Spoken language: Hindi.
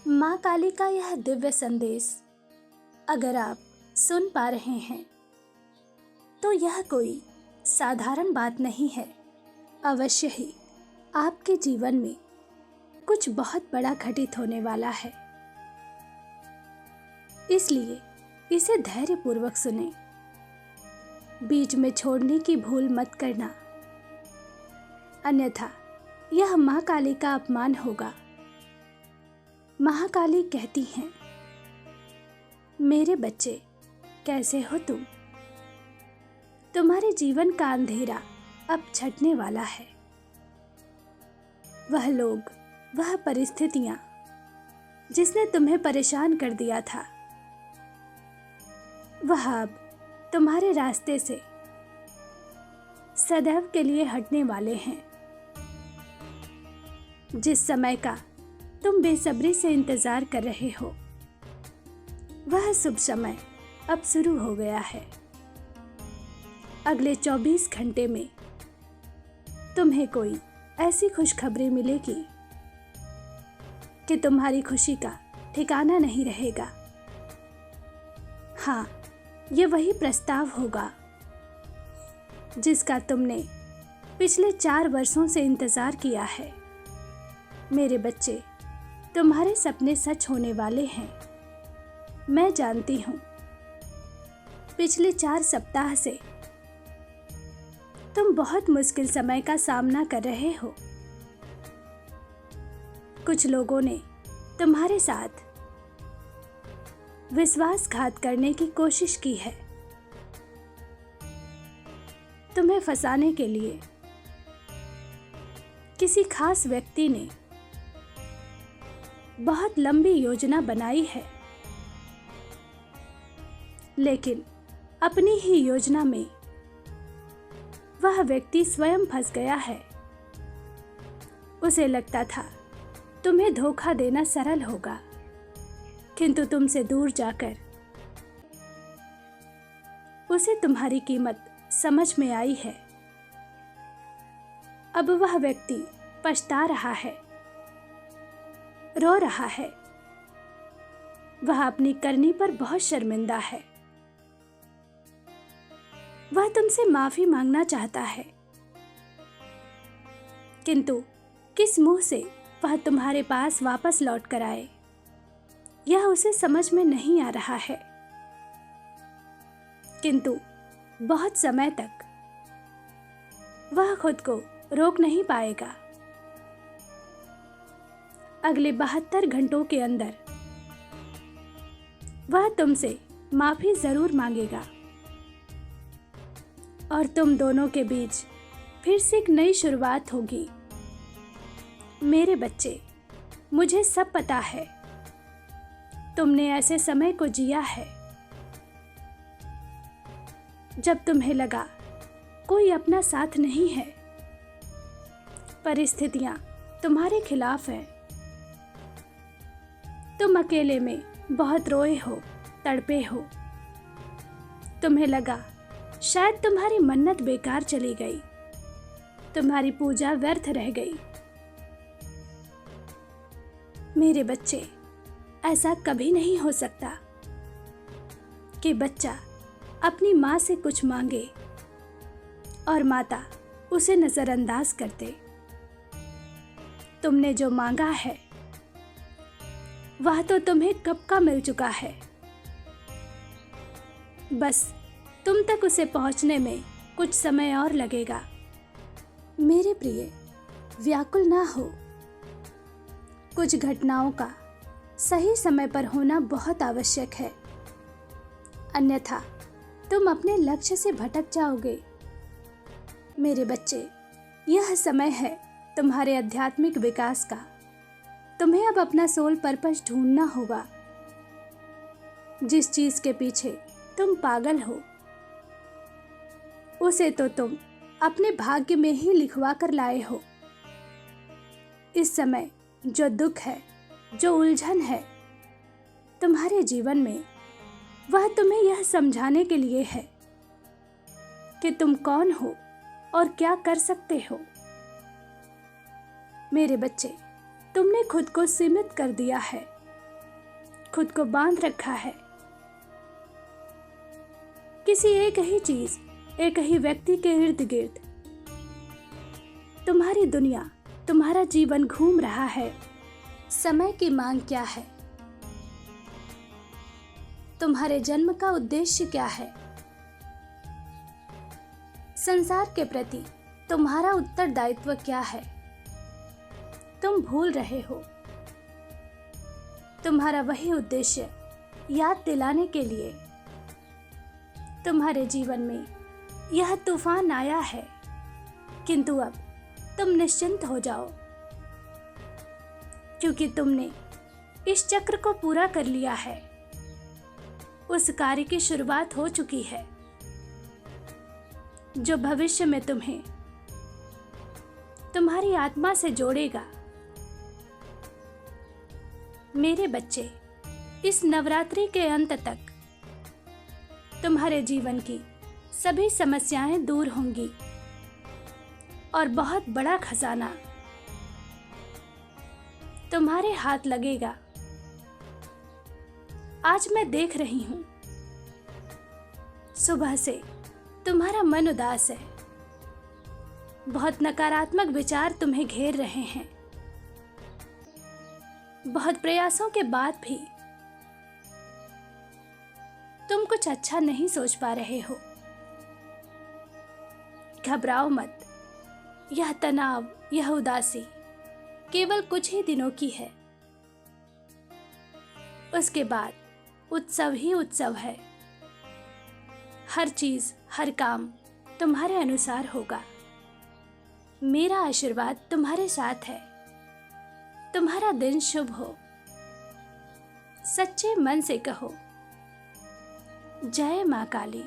माँ काली का यह दिव्य संदेश अगर आप सुन पा रहे हैं तो यह कोई साधारण बात नहीं है। अवश्य ही आपके जीवन में कुछ बहुत बड़ा घटित होने वाला है, इसलिए इसे धैर्यपूर्वक सुने। बीच में छोड़ने की भूल मत करना, अन्यथा यह माँ काली का अपमान होगा। महाकाली कहती हैं, मेरे बच्चे कैसे हो तुम? तुम्हारे जीवन का अंधेरा अब छटने वाला है। वह लोग, वह परिस्थितियां जिसने तुम्हें परेशान कर दिया था, वह अब तुम्हारे रास्ते से सदैव के लिए हटने वाले हैं। जिस समय का तुम बेसब्री से इंतजार कर रहे हो, वह शुभ समय अब शुरू हो गया है। अगले 24 घंटे में तुम्हें कोई ऐसी खुशखबरी मिलेगी कि तुम्हारी खुशी का ठिकाना नहीं रहेगा। हाँ, ये वही प्रस्ताव होगा जिसका तुमने पिछले 4 वर्षों से इंतजार किया है। मेरे बच्चे, तुम्हारे सपने सच होने वाले हैं। मैं जानती हूँ, पिछले 4 सप्ताह से तुम बहुत मुश्किल समय का सामना कर रहे हो। कुछ लोगों ने तुम्हारे साथ विश्वासघात करने की कोशिश की है। तुम्हें फंसाने के लिए किसी खास व्यक्ति ने बहुत लंबी योजना बनाई है, लेकिन अपनी ही योजना में वह व्यक्ति स्वयं फंस गया है। उसे लगता था तुम्हें धोखा देना सरल होगा, किंतु तुमसे दूर जाकर उसे तुम्हारी कीमत समझ में आई है। अब वह व्यक्ति पछता रहा है, रो रहा है। वह अपनी करनी पर बहुत शर्मिंदा है। वह तुमसे माफी मांगना चाहता है, किंतु किस मुंह से वह तुम्हारे पास वापस लौट कर आए, यह उसे समझ में नहीं आ रहा है। किंतु बहुत समय तक वह खुद को रोक नहीं पाएगा। अगले 72 घंटों के अंदर वह तुमसे माफी जरूर मांगेगा और तुम दोनों के बीच फिर से एक नई शुरुआत होगी। मेरे बच्चे, मुझे सब पता है। तुमने ऐसे समय को जिया है जब तुम्हें लगा कोई अपना साथ नहीं है, परिस्थितियां तुम्हारे खिलाफ हैं। तुम अकेले में बहुत रोए हो, तड़पे हो। तुम्हें लगा शायद तुम्हारी मन्नत बेकार चली गई, तुम्हारी पूजा व्यर्थ रह गई। मेरे बच्चे, ऐसा कभी नहीं हो सकता कि बच्चा अपनी माँ से कुछ मांगे और माता उसे नजरअंदाज कर दे। तुमने जो मांगा है वह तो तुम्हें कब का मिल चुका है। बस तुम तक उसे पहुंचने में कुछ समय और लगेगा। मेरे प्रिय, व्याकुल ना हो। कुछ घटनाओं का सही समय पर होना बहुत आवश्यक है, अन्यथा तुम अपने लक्ष्य से भटक जाओगे। मेरे बच्चे, यह समय है तुम्हारे आध्यात्मिक विकास का। तुम्हें अब अपना सोल पर्पस ढूंढना होगा। जिस चीज के पीछे तुम पागल हो, उसे तो तुम अपने भाग्य में ही लिखवा कर लाए हो। इस समय जो दुख है, जो उलझन है तुम्हारे जीवन में, वह तुम्हें यह समझाने के लिए है कि तुम कौन हो और क्या कर सकते हो। मेरे बच्चे, तुमने खुद को सीमित कर दिया है, खुद को बांध रखा है। किसी एक ही चीज, एक ही व्यक्ति के इर्द गिर्द तुम्हारी दुनिया, तुम्हारा जीवन घूम रहा है। समय की मांग क्या है? तुम्हारे जन्म का उद्देश्य क्या है? संसार के प्रति तुम्हारा उत्तरदायित्व क्या है? तुम भूल रहे हो। तुम्हारा वही उद्देश्य याद दिलाने के लिए तुम्हारे जीवन में यह तूफान आया है, किंतु अब तुम निश्चिंत हो जाओ, क्योंकि तुमने इस चक्र को पूरा कर लिया है। उस कार्य की शुरुआत हो चुकी है जो भविष्य में तुम्हें तुम्हारी आत्मा से जोड़ेगा। मेरे बच्चे, इस नवरात्रि के अंत तक तुम्हारे जीवन की सभी समस्याएं दूर होंगी और बहुत बड़ा खजाना तुम्हारे हाथ लगेगा। आज मैं देख रही हूं, सुबह से तुम्हारा मन उदास है। बहुत नकारात्मक विचार तुम्हें घेर रहे हैं। बहुत प्रयासों के बाद भी तुम कुछ अच्छा नहीं सोच पा रहे हो। घबराओ मत। यह तनाव, यह उदासी केवल कुछ ही दिनों की है। उसके बाद उत्सव ही उत्सव है। हर चीज, हर काम तुम्हारे अनुसार होगा। मेरा आशीर्वाद तुम्हारे साथ है। तुम्हारा दिन शुभ हो। सच्चे मन से कहो, जय मां काली।